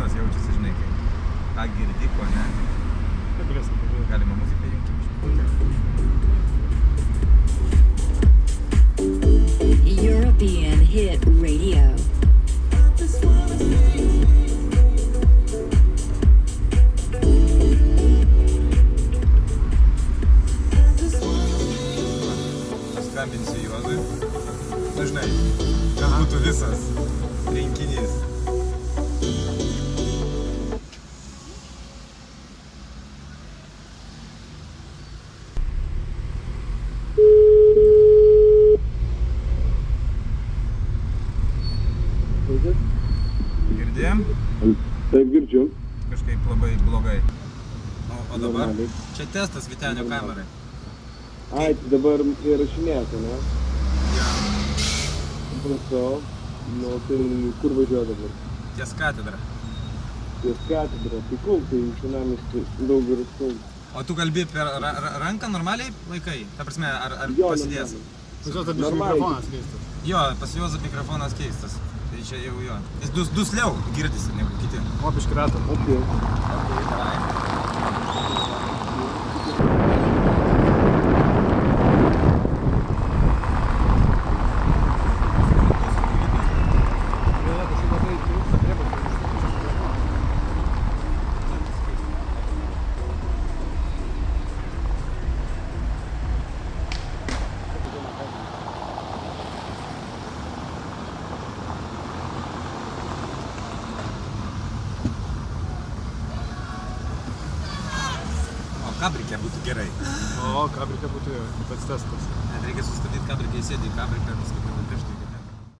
jausmas jaučiasi, žinai, ką girdi, ko ne. Galima muziką įjungti. European Hit Radio. Skambinsiu Juozui. Žinai, kad būtų visas rinkinys. Girdėjom? Taip, girdžiu. Kažkaip labai blogai. O dabar? Normaliai. Čia testas Vytenio kamerai. Ai, tai dabar įrašinėti, ne? Ja. Supratau. Nu, tai kur važiuoja dabar? Ties katedra. Ties katedra. Tai kul, tai senamiesty daug ir kul. O tu kalbi per ranką normaliai laikai? Ta prasme, ar Jo, pasidės? Pas juos tas Normaliai. mikrofonas keistas. Jo, pas Juozą mikrofonas keistas. Tai čia jau jo. Jis dusliau girdisi negu kiti. O, biškį ratą. Okay. Kabrikė būtų gerai. O, kabrikė būtų pats testas. Net reikia sustabdyti kabrikę, įsėdį į kabrikę ir paskui prieš tai.